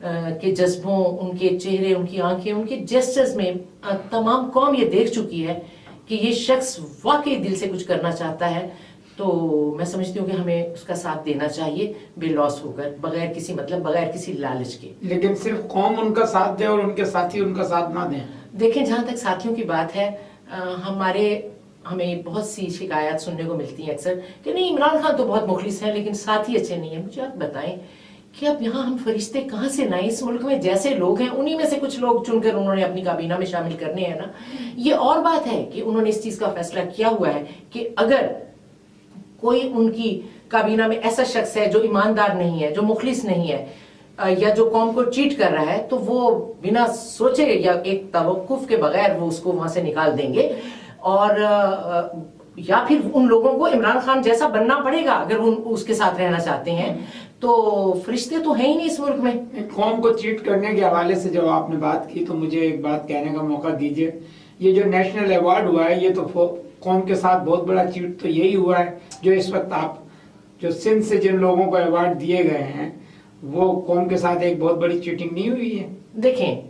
کے جذبوں، ان کے چہرے، ان کی آنکھیں، ان کے جیسچرز میں تمام قوم یہ دیکھ چکی ہے کہ یہ شخص واقعی دل سے کچھ کرنا چاہتا ہے، تو میں سمجھتی ہوں کہ ہمیں اس کا ساتھ دینا چاہیے بے لوس ہو کر، بغیر کسی مطلب، بغیر کسی لالچ کے. لیکن صرف قوم ان کا ساتھ دے اور ان کے ساتھی ان کا ساتھ نہ دیں. دیکھیں جہاں تک ساتھیوں کی بات ہے، ہمیں بہت سی شکایات سننے کو ملتی ہیں اکثر کہ نہیں عمران خان تو بہت مخلص ہیں لیکن ساتھی اچھے نہیں ہیں. مجھے آپ بتائیں کہ اب یہاں ہم فرشتے کہاں سے لائیں؟ اس ملک میں جیسے لوگ ہیں انہی میں سے کچھ لوگ چن کر انہوں نے اپنی کابینہ میں شامل کرنے ہیں نا. یہ اور بات ہے کہ انہوں نے اس چیز کا فیصلہ کیا ہوا ہے کہ اگر کوئی ان کی کابینہ میں ایسا شخص ہے جو ایماندار نہیں ہے، جو مخلص نہیں ہے، یا جو قوم کو چیٹ کر رہا ہے، تو وہ بنا سوچے یا ایک توقف کے بغیر وہ اس کو وہاں سے نکال دیں گے، اور یا پھر ان لوگوں کو عمران خان جیسا بننا پڑے گا اگر وہ اس کے ساتھ رہنا چاہتے ہیں. تو فرشتے تو ہیں ہی نہیں اس ملک میں. قوم کو چیٹ کرنے کے حوالے سے جب آپ نے بات کی تو مجھے ایک بات کہنے کا موقع دیجیے. یہ جو نیشنل ایوارڈ ہوا ہے یہ تو قوم کے ساتھ بہت بڑا چیٹ تو یہی ہوا ہے جو اس وقت آپ جو سندھ سے جن لوگوں کو ایوارڈ دیے گئے ہیں وہ قوم کے ساتھ ایک بہت بڑی چیٹنگ نہیں ہوئی ہے؟ دیکھیں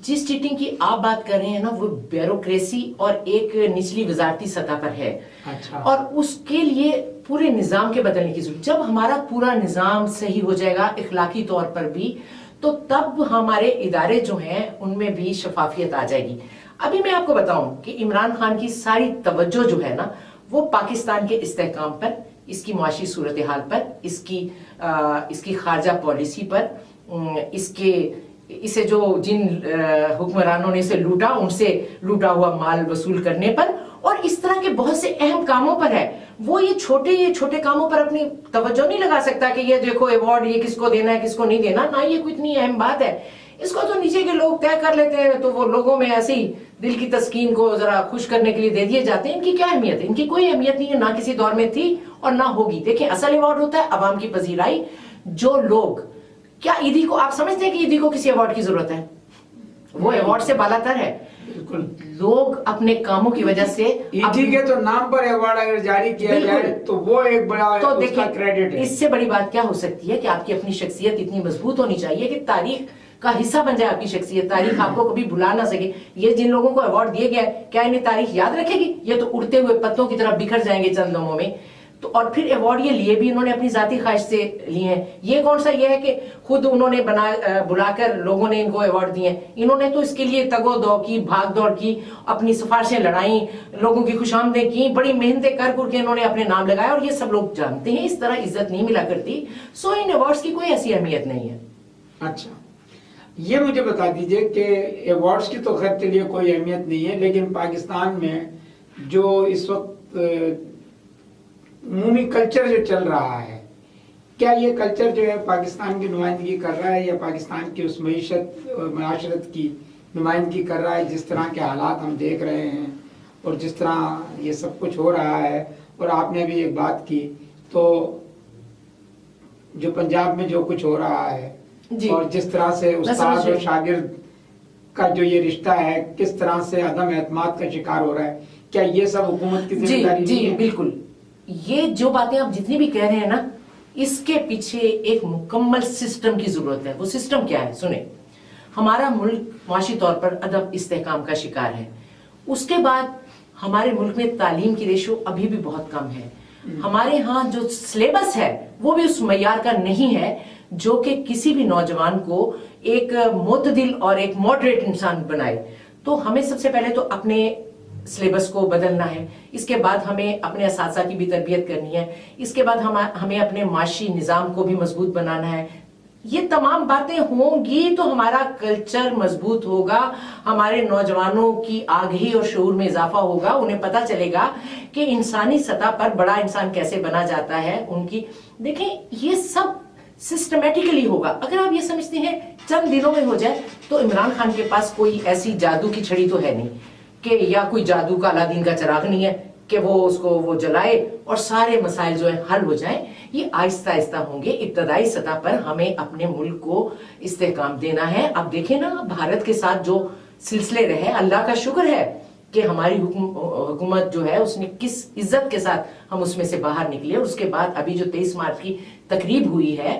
جس چیٹنگ کی آپ بات کر رہے ہیں نا وہ بیوروکریسی اور ایک نچلی وزارتی سطح پر ہے. اچھا. اور اس کے لیے پورے نظام کے بدلنے کی ضرورت. جب ہمارا پورا نظام صحیح ہو جائے گا اخلاقی طور پر بھی تو تب ہمارے ادارے جو ہیں ان میں بھی شفافیت آ جائے گی. ابھی میں آپ کو بتاؤں کہ عمران خان کی ساری توجہ جو ہے نا وہ پاکستان کے استحکام پر، اس کی معاشی صورتحال پر، اس کی خارجہ پالیسی پر، اسے جو جن حکمرانوں نے اسے لوٹا ان سے لوٹا ہوا مال وصول کرنے پر، اور اس طرح کے بہت سے اہم کاموں پر ہے. وہ یہ چھوٹے کاموں پر اپنی توجہ نہیں لگا سکتا کہ یہ دیکھو ایوارڈ یہ کس کو دینا ہے کس کو نہیں دینا. نہ یہ کوئی اتنی اہم بات ہے، اس کو تو نیچے کے لوگ طے کر لیتے ہیں، تو وہ لوگوں میں ایسے ہی دل کی تسکین کو ذرا خوش کرنے کے لیے دے دیے جاتے ہیں. ان کی کیا اہمیت ہے؟ ان کی کوئی اہمیت نہیں ہے، نہ کسی دور میں تھی اور نہ ہوگی. دیکھیں اصل ایوارڈ ہوتا ہے عوام کی پذیرائی. جو لوگ کیا عیدی کو آپ سمجھتے ہیں کہ عیدی کو کسی ایوارڈ کی ضرورت ہے؟ وہ ایوارڈ سے بالا تر ہے. بالکل. لوگ اپنے کاموں کی وجہ سے عیدی کے تو نام پر ایوارڈ اگر جاری کیا جائے تو وہ ایک بڑا اس کا کریڈٹ ہے. اس سے بڑی بات کیا ہو سکتی ہے کہ آپ کی اپنی شخصیت اتنی مضبوط ہونی چاہیے کہ تاریخ کا حصہ بن جائے آپ کی شخصیت، تاریخ آپ کو کبھی بھلا نہ سکے. یہ جن لوگوں کو ایوارڈ دیا گیا ہے کیا انہیں تاریخ یاد رکھے گی؟ یہ تو اڑتے ہوئے پتوں کی طرح بکھر جائیں گے چند لمحوں میں. تو اور پھر ایوارڈ یہ لیے بھی انہوں نے اپنی ذاتی خواہش سے لیے ہیں. یہ کون سا یہ ہے کہ خود انہوں نے بلا کر لوگوں نے ان کو ایوارڈ دیے ہیں؟ انہوں نے تو اس کے لیے تگ و دو کی، بھاگ دوڑ کی، اپنی سفارشیں لڑائیں، لوگوں کی خوشامدیں کی، بڑی محنتیں کر کے انہوں نے اپنے نام لگایا. اور یہ سب لوگ جانتے ہیں اس طرح عزت نہیں ملا کرتی. سو ان ایوارڈز کی کوئی ایسی اہمیت نہیں ہے. اچھا یہ مجھے بتا دیجئے کہ ایوارڈز کی تو خیر چلیے کوئی اہمیت نہیں ہے، لیکن پاکستان میں جو اس وقت عمومی کلچر جو چل رہا ہے، کیا یہ کلچر جو ہے پاکستان کی نمائندگی کر رہا ہے یا پاکستان کی اس معاشرت کی نمائندگی کر رہا ہے؟ جس طرح کے حالات ہم دیکھ رہے ہیں اور جس طرح یہ سب کچھ ہو رہا ہے، اور آپ نے بھی ایک بات کی تو جو پنجاب میں جو کچھ ہو رہا ہے جی. اور جس طرح سے استاد اور شاگرد کا جو یہ رشتہ ہے کس طرح سے عدم اعتماد کا شکار ہو رہا ہے، کیا یہ سب حکومت کی ذمہ داری نہیں ہے؟ جی بالکل. یہ جو باتیں آپ جتنی بھی کہہ رہے ہیں نا اس کے پیچھے ایک مکمل سسٹم کی ضرورت ہے. وہ سسٹم کیا ہے؟ سنیں، ہمارا ملک معاشی طور پر عدم استحکام کا شکار ہے. اس کے بعد ہمارے ملک میں تعلیم کی ریشو ابھی بھی بہت کم ہے. ہمارے ہاں جو سلیبس ہے وہ بھی اس معیار کا نہیں ہے جو کہ کسی بھی نوجوان کو ایک معتدل اور ایک ماڈریٹ انسان بنائے. تو ہمیں سب سے پہلے تو اپنے سلیبس کو بدلنا ہے. اس کے بعد ہمیں اپنے اساتذہ کی بھی تربیت کرنی ہے. اس کے بعد ہمیں اپنے معاشی نظام کو بھی مضبوط بنانا ہے. یہ تمام باتیں ہوں گی تو ہمارا کلچر مضبوط ہوگا، ہمارے نوجوانوں کی آگہی اور شعور میں اضافہ ہوگا. انہیں پتہ چلے گا کہ انسانی سطح پر بڑا انسان کیسے بنا جاتا ہے. ان کی دیکھیں یہ سب سسٹمیٹیکلی ہوگا. اگر آپ یہ سمجھتے ہیں چند دنوں میں ہو جائے تو عمران خان کے پاس کوئی ایسی جادو کی چھڑی تو ہے نہیں کہ، یا کوئی جادو کا الادین کا چراغ نہیں ہے کہ وہ اس کو وہ جلائے اور سارے مسائل جو ہیں حل ہو جائیں. یہ آہستہ آہستہ ہوں گے. ابتدائی سطح پر ہمیں اپنے ملک کو استحکام دینا ہے. اب دیکھیں نا بھارت کے ساتھ جو سلسلے رہے، اللہ کا شکر ہے کہ ہماری حکومت جو ہے اس نے کس عزت کے ساتھ ہم اس میں سے باہر نکلے. اور اس کے بعد ابھی جو 23 مارچ کی تقریب ہوئی ہے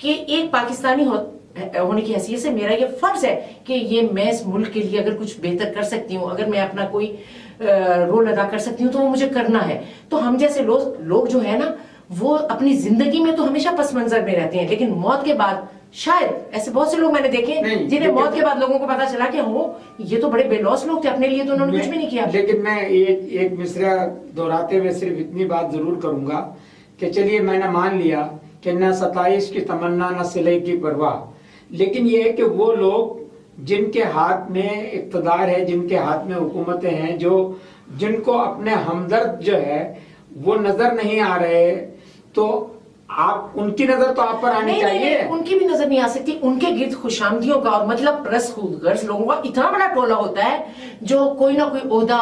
کہ ایک پاکستانی ہونے کی حیثیت سے میرا یہ فرض ہے کہ یہ میں اس ملک کے لیے اگر کچھ بہتر کر سکتی ہوں، اگر میں اپنا کوئی رول ادا کر سکتی ہوں تو وہ مجھے کرنا ہے. تو ہم جیسے لوگ جو ہے نا وہ اپنی زندگی میں تو ہمیشہ پس منظر میں رہتے ہیں، لیکن موت کے بعد شاید ایسے بہت سے لوگ میں نے دیکھے جنہیں موت کے بعد لوگوں کو پتا چلا کہ یہ تو بڑے بے لوس لوگ تھے، اپنے لیے تو انہوں نے کچھ بھی نہیں کیا. لیکن میں ایک مصرع دہراتے ہوئے صرف اتنی بات ضرور کروں گا کہ چلیے میں نے مان لیا کہ نہ ستائش کی تمنا نہ صلح کی پرواہ، لیکن یہ ہے کہ وہ لوگ جن کے ہاتھ میں اقتدار ہے، جن کے ہاتھ میں حکومتیں ہیں، جن کو اپنے ہمدرد جو ہے وہ نظر نہیں آ رہے، تو آپ ان کی نظر تو آپ پر آنی چاہیے. ان کی بھی نظر نہیں آ سکتی. ان کے گرد خوشامدیوں کا اور مطلب رس خود غرض لوگوں کا اتنا بڑا ٹولہ ہوتا ہے جو کوئی نہ کوئی عہدہ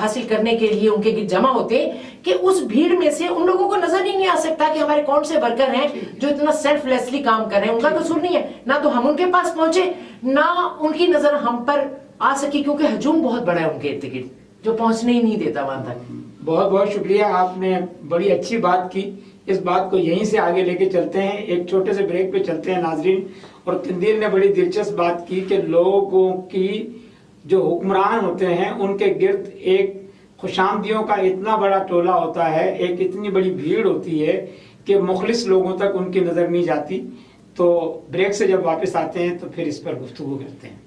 حاصل کرنے کے لیے ان کے گرد جمع ہوتے ہیں، کہ اس بھیڑ میں سے ان لوگوں کو نظر ہی نہیں آ سکتا کہ ہمارے کون سے ورکر ہیں جو اتنا سیلف لیسلی کام کر رہے ہیں. ان کا قصور نہیں ہے، نہ تو ہم ان کے پاس پہنچے نہ ان کی نظر ہم پر آ سکی، کیونکہ ہجوم بہت بڑا ہے ان کے ارد گرد جو پہنچنے ہی نہیں دیتا وہاں تک. بہت بہت شکریہ، آپ نے بڑی اچھی بات کی. اس بات کو یہیں سے آگے لے کے چلتے ہیں، ایک چھوٹے سے بریک پہ چلتے ہیں ناظرین. اور قندیل نے بڑی دلچسپ بات کی کہ لوگوں کی جو حکمران ہوتے ہیں ان کے گرد ایک خوشامدیوں کا اتنا بڑا ٹولہ ہوتا ہے، ایک اتنی بڑی بھیڑ ہوتی ہے کہ مخلص لوگوں تک ان کی نظر نہیں جاتی. تو بریک سے جب واپس آتے ہیں تو پھر اس پر گفتگو کرتے ہیں.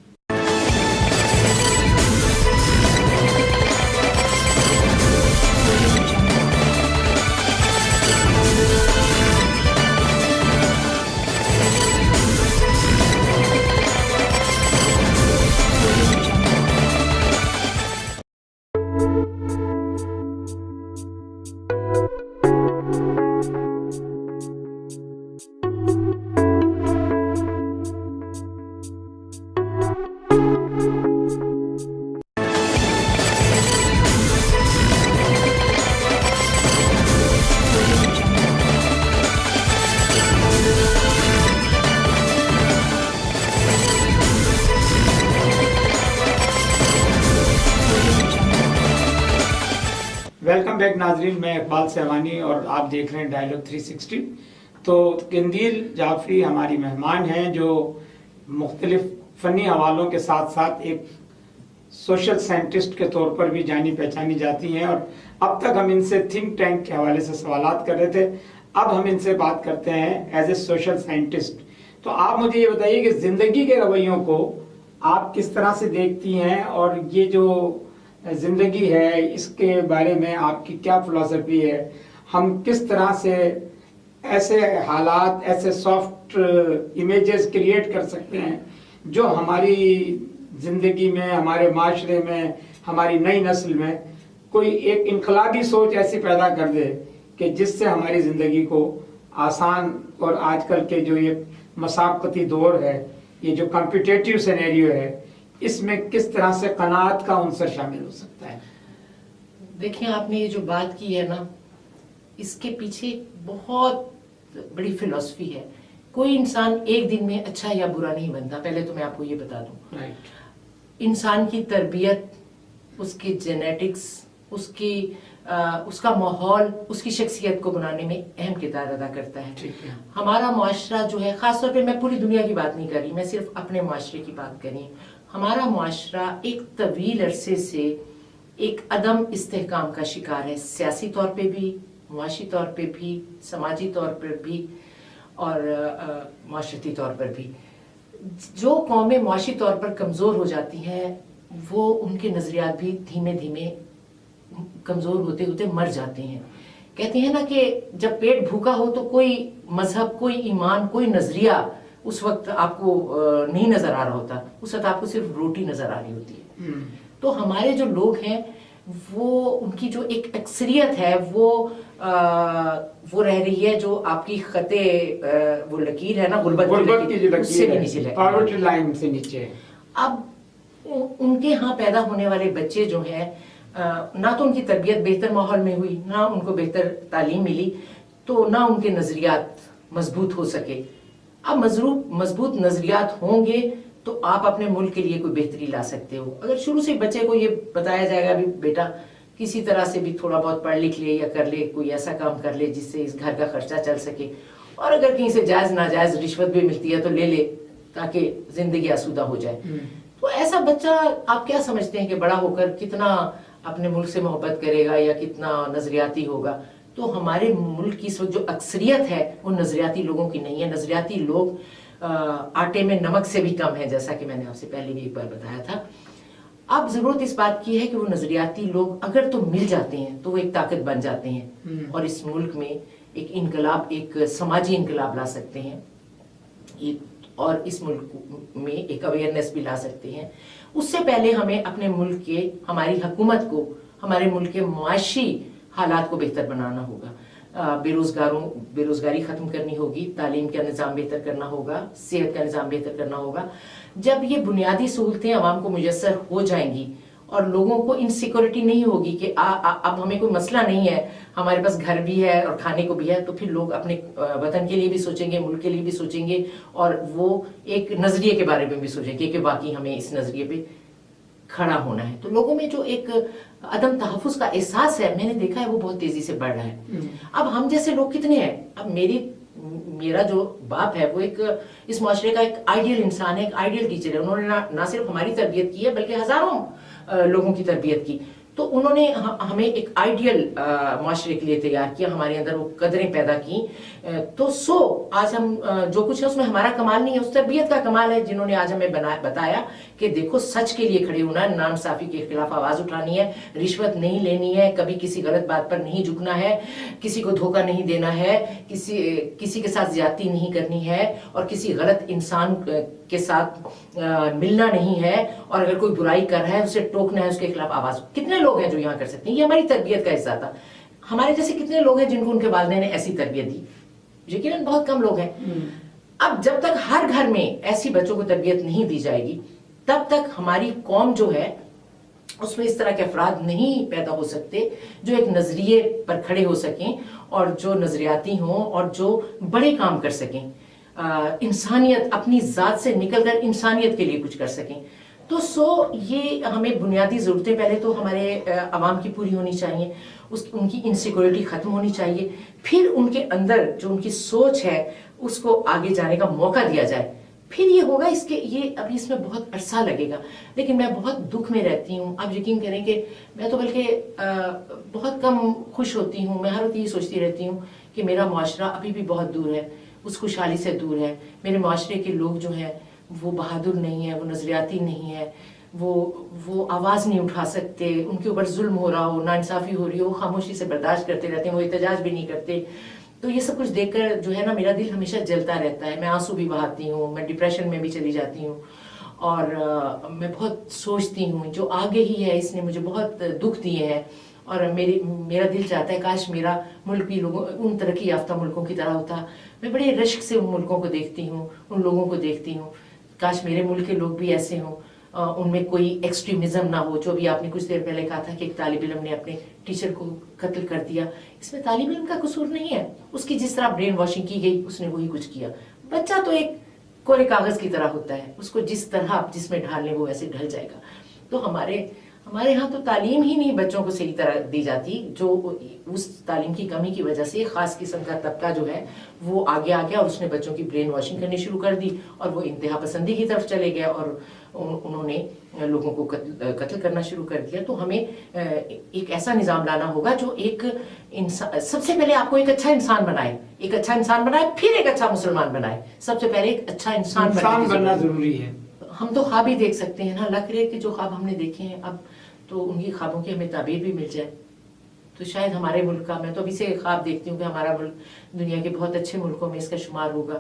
ویلکم بیک ناظرین، میں اقبال سہوانی اور آپ دیکھ رہے ہیں ڈائلاگ 360. تو قندیل جعفری ہماری مہمان ہیں جو مختلف فنی حوالوں کے ساتھ ساتھ ایک سوشل سائنٹسٹ کے طور پر بھی جانی پہچانی جاتی ہیں. اور اب تک ہم ان سے تھنک ٹینک کے حوالے سے سوالات کر رہے تھے، اب ہم ان سے بات کرتے ہیں ایز اے سوشل سائنٹسٹ. تو آپ مجھے یہ بتائیے کہ زندگی کے رویوں کو آپ کس طرح سے دیکھتی ہیں، اور یہ جو زندگی ہے اس کے بارے میں آپ کی کیا فلسفی ہے؟ ہم کس طرح سے ایسے حالات، ایسے سافٹ امیجز کریٹ کر سکتے ہیں جو ہماری زندگی میں، ہمارے معاشرے میں، ہماری نئی نسل میں کوئی ایک انقلابی سوچ ایسی پیدا کر دے کہ جس سے ہماری زندگی کو آسان، اور آج کل کے جو یہ مسابقتی دور ہے، یہ جو کمپیٹیٹیو سینیریو ہے، اس میں کس طرح سے قناعت کا عنصر شامل ہو سکتا ہے؟ دیکھیں، آپ نے یہ جو بات کی ہے نا، اس کے پیچھے بہت بڑی فلسفی ہے. کوئی انسان ایک دن میں اچھا یا برا نہیں بنتا. پہلے تو میں آپ کو یہ بتا دوں، انسان کی تربیت، اس کے جینیٹکس، اس کا ماحول اس کی شخصیت کو بنانے میں اہم کردار ادا کرتا ہے. ہمارا معاشرہ جو ہے، خاص طور پہ میں پوری دنیا کی بات نہیں کر رہی، میں صرف اپنے معاشرے کی بات کر رہی ہوں. ہمارا معاشرہ ایک طویل عرصے سے ایک عدم استحکام کا شکار ہے، سیاسی طور پہ بھی، معاشی طور پہ بھی، سماجی طور پر بھی، اور معاشرتی طور پر بھی. جو قومیں معاشی طور پر کمزور ہو جاتی ہیں وہ ان کے نظریات بھی دھیمے دھیمے کمزور ہوتے ہوتے مر جاتے ہیں. کہتے ہیں نا کہ جب پیٹ بھوکا ہو تو کوئی مذہب، کوئی ایمان، کوئی نظریہ اس وقت آپ کو نہیں نظر آ رہا ہوتا، اس وقت آپ کو صرف روٹی نظر آ رہی ہوتی ہے. تو ہمارے جو لوگ ہیں وہ، ان کی جو ایک اکثریت ہے وہ رہ رہی ہے جو آپ کی خطے وہ لکیر ہے نا، غربت کی جو لکیر سے بھی نیچے ہے، پاورٹی لائن سے نیچے. اب ان کے ہاں پیدا ہونے والے بچے جو ہیں، نہ تو ان کی تربیت بہتر ماحول میں ہوئی، نہ ان کو بہتر تعلیم ملی، تو نہ ان کے نظریات مضبوط ہو سکے. اب مضبوط نظریات ہوں گے تو آپ اپنے ملک کے لیے کوئی بہتری لا سکتے ہو. اگر شروع سے بچے کو یہ بتایا جائے گا بھی بیٹا کسی طرح سے بھی تھوڑا بہت پڑھ لکھ لے یا کر لے، کوئی ایسا کام کر لے جس سے اس گھر کا خرچہ چل سکے، اور اگر کہیں سے جائز ناجائز رشوت بھی ملتی ہے تو لے لے تاکہ زندگی آسودہ ہو جائے. تو ایسا بچہ آپ کیا سمجھتے ہیں کہ بڑا ہو کر کتنا اپنے ملک سے محبت کرے گا یا کتنا نظریاتی ہوگا؟ تو ہمارے ملک کی اس وقت جو اکثریت ہے وہ نظریاتی لوگوں کی نہیں ہے. نظریاتی لوگ آٹے میں نمک سے بھی کم ہے، جیسا کہ میں نے آپ سے پہلے بھی ایک بار بتایا تھا. اب ضرورت اس بات کی ہے کہ وہ نظریاتی لوگ اگر تو مل جاتے ہیں تو وہ ایک طاقت بن جاتے ہیں اور اس ملک میں ایک انقلاب، ایک سماجی انقلاب لا سکتے ہیں اور اس ملک میں ایک اویئرنیس بھی لا سکتے ہیں. اس سے پہلے ہمیں اپنے ملک کے، ہماری حکومت کو، ہمارے ملک کے معاشی حالات کو بہتر بنانا ہوگا. بے روزگاری ختم کرنی ہوگی، تعلیم کا نظام بہتر کرنا ہوگا، صحت کا نظام بہتر کرنا ہوگا. جب یہ بنیادی سہولتیں عوام کو میسر ہو جائیں گی اور لوگوں کو انسیکیورٹی نہیں ہوگی کہ اب ہمیں کوئی مسئلہ نہیں ہے، ہمارے پاس گھر بھی ہے اور کھانے کو بھی ہے، تو پھر لوگ اپنے وطن کے لیے بھی سوچیں گے، ملک کے لیے بھی سوچیں گے اور وہ ایک نظریے کے بارے میں بھی سوچیں گے کہ واقعی ہمیں اس نظریے پہ کھڑا ہونا ہے. تو لوگوں میں جو ایک عدم تحفظ کا احساس ہے، میں نے دیکھا ہے وہ بہت تیزی سے بڑھ رہا ہے. اب ہم جیسے لوگ کتنے ہیں؟ اب میرا جو باپ ہے وہ ایک اس معاشرے کا ایک آئیڈیل انسان ہے، ایک آئیڈیل ٹیچر ہے. انہوں نے نہ صرف ہماری تربیت کی ہے بلکہ ہزاروں لوگوں کی تربیت کی. تو انہوں نے ہمیں ایک آئیڈیل معاشرے کے لیے تیار کیا، ہمارے اندر وہ قدریں پیدا کی. تو آج ہم جو کچھ ہے اس میں ہمارا کمال نہیں ہے، اس تربیت کا کمال ہے جنہوں نے آج ہمیں بتایا کہ دیکھو سچ کے لیے کھڑے ہونا ہے، ناانصافی کے خلاف آواز اٹھانی ہے، رشوت نہیں لینی ہے، کبھی کسی غلط بات پر نہیں جھکنا ہے، کسی کو دھوکہ نہیں دینا ہے، کسی کے ساتھ زیادتی نہیں کرنی ہے اور کسی غلط انسان کے ساتھ ملنا نہیں ہے، اور اگر کوئی برائی کر رہا ہے اسے ٹوکنا ہے، اس کے خلاف آواز. کتنے لوگ ہیں جو یہاں کر سکتے ہیں؟ یہ ہماری تربیت کا حصہ تھا. ہمارے جیسے کتنے لوگ ہیں جن کو ان کے والدین نے ایسی تربیت دی؟ یقیناً بہت کم لوگ ہیں. اب جب تک ہر گھر میں ایسی بچوں کو تربیت نہیں دی جائے گی تب تک ہماری قوم جو ہے اس میں اس طرح کے افراد نہیں پیدا ہو سکتے جو ایک نظریے پر کھڑے ہو سکیں اور جو نظریاتی ہوں اور جو بڑے کام کر سکیں، انسانیت، اپنی ذات سے نکل کر انسانیت کے لیے کچھ کر سکیں. تو یہ ہمیں بنیادی ضرورتیں پہلے تو ہمارے عوام کی پوری ہونی چاہیے، ان کی انسیکیورٹی ختم ہونی چاہیے، پھر ان کے اندر جو ان کی سوچ ہے اس کو آگے جانے کا موقع دیا جائے. پھر یہ ہوگا. ابھی اس میں بہت عرصہ لگے گا، لیکن میں بہت دکھ میں رہتی ہوں. آپ یقین کریں کہ میں تو بلکہ بہت کم خوش ہوتی ہوں. میں ہر وقت یہ سوچتی رہتی ہوں کہ میرا معاشرہ ابھی بھی بہت دور ہے، اس خوشحالی سے دور ہے. میرے معاشرے کے لوگ جو ہیں وہ بہادر نہیں ہیں، وہ نظریاتی نہیں ہے، وہ آواز نہیں اٹھا سکتے. ان کے اوپر ظلم ہو رہا ہو، ناانصافی ہو رہی ہو، وہ خاموشی سے برداشت کرتے رہتے ہیں، وہ احتجاج بھی نہیں کرتے. تو یہ سب کچھ دیکھ کر جو ہے نا میرا دل ہمیشہ جلتا رہتا ہے. میں آنسو بھی بہاتی ہوں، میں ڈپریشن میں بھی چلی جاتی ہوں اور میں بہت سوچتی ہوں جو آگے ہی ہے اس نے مجھے بہت دکھ دیے ہیں. اور میرا دل چاہتا ہے کاش میرا ملک بھی ان ترقی یافتہ ملکوں کی طرح ہوتا. میں بڑے رشک سے ان ملکوں کو دیکھتی ہوں، ان لوگوں کو دیکھتی ہوں. کاش میرے ملک کے لوگ بھی ایسے ہوں، ان میں کوئی ایکسٹریمزم نہ ہو. جو بھی آپ نے کچھ دیر پہلے کہا تھا کہ ایک طالب علم نے اپنے ٹیچر کو قتل کر دیا، اس میں طالب علم کا قصور نہیں ہے. اس کی جس طرح برین واشنگ کی گئی اس نے وہی کچھ کیا. بچہ تو ایک کورے کاغذ کی طرح ہوتا ہے، اس کو جس طرح آپ جس میں ڈھال لیں وہ ایسے ڈھل جائے گا. تو ہمارے ہاں تو تعلیم ہی نہیں بچوں کو صحیح طرح دی جاتی، جو اس تعلیم کی کمی کی وجہ سے خاص قسم کا طبقہ جو ہے وہ آگے آ گیا اور اس نے بچوں کی برین واشنگ کرنی شروع کر دی اور وہ انتہا پسندی کی طرف چلے گئے اور انہوں نے لوگوں کو قتل کرنا شروع کر دیا. تو ہمیں ایک ایسا نظام لانا ہوگا جو ایک انسان، سب سے پہلے آپ کو ایک اچھا انسان بنائے، ایک اچھا انسان بنائے، پھر ایک اچھا مسلمان بنائے. سب سے پہلے ایک اچھا انسان بننا ضروری ہے. ہم تو خواب ہی دیکھ سکتے ہیں نا، اللہ کرے کہ جو خواب ہم نے دیکھے ہیں اب تو ان کی خوابوں کی ہمیں تعبیر بھی مل جائے. تو شاید ہمارے ملک کا، میں تو ابھی سے خواب دیکھتی ہوں کہ ہمارا ملک دنیا کے بہت اچھے ملکوں میں اس کا شمار ہوگا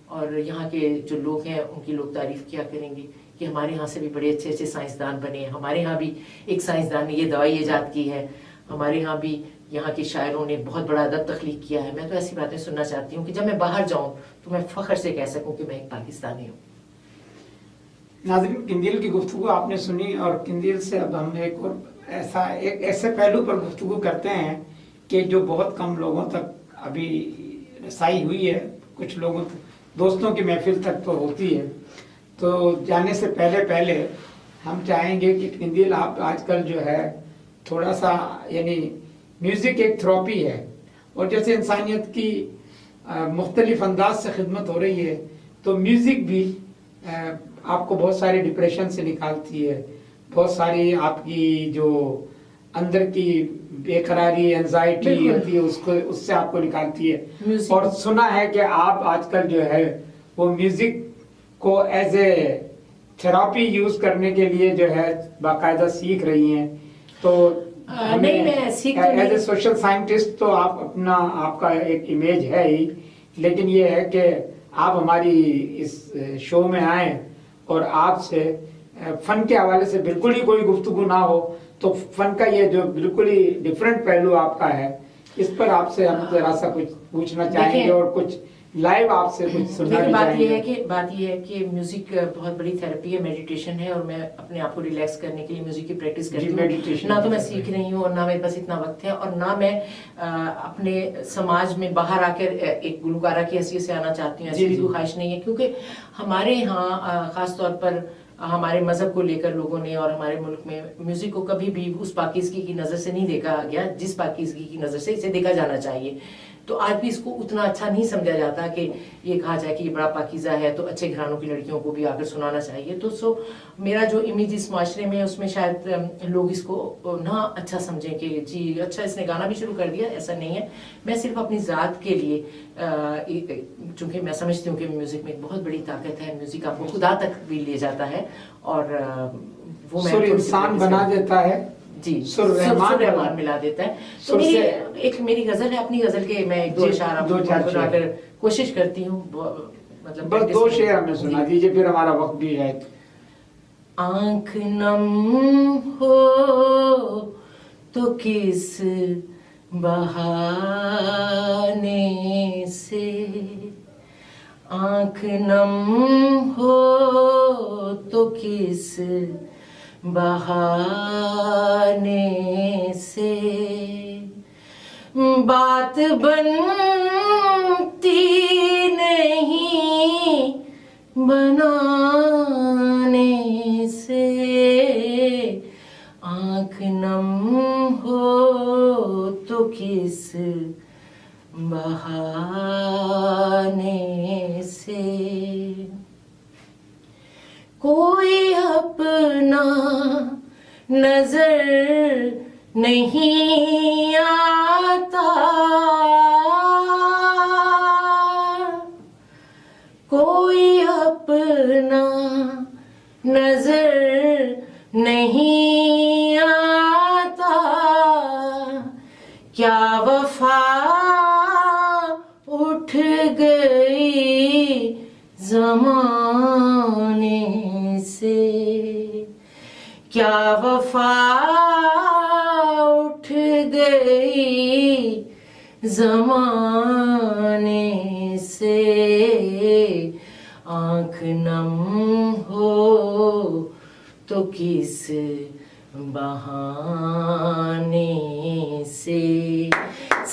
اور یہاں کے جو لوگ ہیں ان کی لوگ تعریف کیا کریں گے کہ ہمارے ہاں سے بھی بڑے اچھے اچھے سائنسدان بنے. ہمارے ہاں بھی ایک سائنسدان نے یہ دوائی ایجاد کی ہے، ہمارے ہاں بھی یہاں کے شاعروں نے بہت بڑا ادب تخلیق کیا ہے. میں تو ایسی باتیں سننا چاہتی ہوں کہ جب میں باہر جاؤں تو میں فخر سے کہہ سکوں کہ میں ایک پاکستانی ہوں. ناظرین، قندیل کی گفتگو آپ نے سنی اور قندیل سے اب ہم ایک ایسے پہلو پر گفتگو کرتے ہیں کہ جو بہت کم لوگوں تک ابھی رسائی ہوئی ہے. کچھ لوگوں دوستوں کی محفل تک تو ہوتی ہے. تو جانے سے پہلے ہم چاہیں گے کہ قندیل آپ آج کل جو ہے تھوڑا سا، یعنی میوزک ایک تھراپی ہے اور جیسے انسانیت کی مختلف انداز سے خدمت ہو رہی ہے. تو میوزک بھی آپ کو بہت سارے ڈپریشن سے نکالتی ہے, بہت ساری آپ کی جو اندر کی بے قراری انزائٹی ہوتی ہے اس سے آپ کو نکالتی ہے. اور سنا ہے کہ آپ آج کل جو ہے وہ میوزک کو ایز اے تھراپی یوز کرنے کے لیے جو ہے باقاعدہ سیکھ رہی ہیں. تو نہیں میں سیکھ ایز اے سوشل سائنٹسٹ تو آپ کا ایک امیج ہے ہی, لیکن یہ ہے کہ آپ ہماری اس شو میں آئیں اور آپ سے فن کے حوالے سے بالکل ہی کوئی گفتگو نہ ہو, تو فن کا یہ جو بالکل ہی ڈفرینٹ پہلو آپ کا ہے, اس پر آپ سے ہم ذرا سا کچھ پوچھنا چاہیں گے اور کچھ لائیو آپ سے کچھ سننا بھی چاہیں گے. بات یہ ہے کہ میوزک بہت بڑی تھراپی ہے, میڈیٹیشن ہے, اور میں اپنے آپ کو ریلیکس کرنے کے لیے میوزک کی پریکٹس کرتی ہوں. نہ تو میں سیکھ رہی ہوں اور نہ میرے پاس اتنا وقت ہے, اور نہ میں اپنے سماج میں باہر آ کر ایک گلوکارہ کی حیثیت سے آنا چاہتی ہوں. ایسی بھی کوئی خواہش نہیں ہے, کیونکہ ہمارے یہاں خاص طور پر ہمارے مذہب کو لے کر لوگوں نے اور ہمارے ملک میں میوزک کو کبھی بھی اس پاکیزگی کی نظر سے نہیں دیکھا گیا جس پاکیزگی کی نظر سے اسے دیکھا جانا چاہیے. تو آج بھی اس کو اتنا اچھا نہیں سمجھا جاتا کہ یہ کہا جائے کہ یہ بڑا پاکیزہ ہے تو اچھے گھرانوں کی لڑکیوں کو بھی آ کر سنانا چاہیے. تو میرا جو امیج اس معاشرے میں اس میں شاید لوگ اس کو نہ اچھا سمجھیں کہ جی اچھا اس نے گانا بھی شروع کر دیا. ایسا نہیں ہے, میں صرف اپنی ذات کے لیے, چونکہ میں سمجھتی ہوں کہ میوزک میں ایک بہت بڑی طاقت ہے, میوزک آپ کو خدا تک بھی لے جاتا ہے, اور وہ میں انسان بنا دیتا ہے, جی سر رحمان ملا دیتا ہے. تو میری غزل ہے, اپنی غزل کے میں ایک دو اشعار آپ کو بنا کر کوشش کرتی ہوں. مطلب بس 2 شعر ہمیں سنا دیجیے, پھر ہمارا وقت بھی ہے. آنکھ نم ہو تو کس بہانے سے, آنکھ نم ہو تو کس بہانے سے, بات بنتی نہیں بنانے سے, آنکھ نم ہو تو کس بہانے سے, کوئی اپنا نظر نہیں آتا, کوئی اپنا نظر نہیں آتا, کیا وفا اٹھ گئی زمانے سے, کیا وفا اٹھ گئی زمانے سے, آنکھ نم ہو تو کس بہانے سے,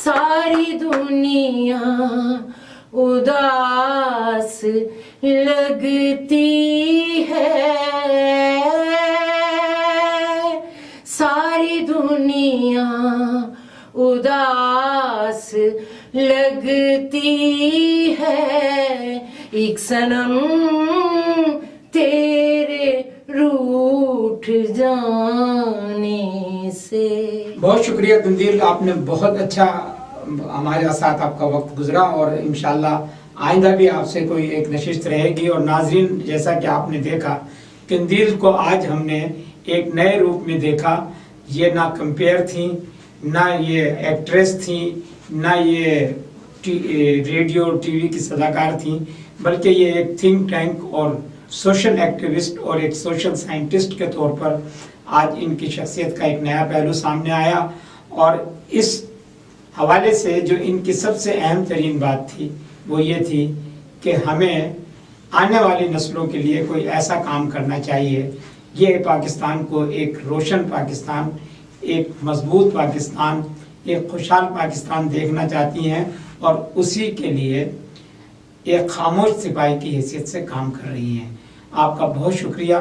ساری دنیا اداس لگتی ہے, ساری دنیا اداس لگتی ہے, ایک صنم تیرے روٹھ جانے سے. بہت شکریہ تنزیل, آپ نے بہت اچھا ہمارے ساتھ آپ کا وقت گزرا, اور انشاءاللہ آئندہ بھی آپ سے کوئی ایک نشست رہے گی. اور ناظرین, جیسا کہ آپ نے دیکھا تنزیل کو آج ہم نے ایک نئے روپ میں دیکھا. یہ نہ کمپیئر تھیں, نہ یہ ایکٹریس تھیں, نہ یہ ریڈیو ٹی وی کی صداکار تھیں, بلکہ یہ ایک تھنک ٹینک اور سوشل ایکٹیوسٹ اور ایک سوشل سائنٹسٹ کے طور پر آج ان کی شخصیت کا ایک نیا پہلو سامنے آیا. اور اس حوالے سے جو ان کی سب سے اہم ترین بات تھی وہ یہ تھی کہ ہمیں آنے والی نسلوں کے لیے کوئی ایسا کام کرنا چاہیے. یہ پاکستان کو ایک روشن پاکستان, ایک مضبوط پاکستان, ایک خوشحال پاکستان دیکھنا چاہتی ہیں, اور اسی کے لیے ایک خاموش سپاہی کی حیثیت سے کام کر رہی ہیں. آپ کا بہت شکریہ.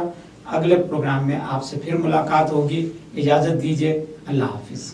اگلے پروگرام میں آپ سے پھر ملاقات ہوگی. اجازت دیجیے. اللہ حافظ.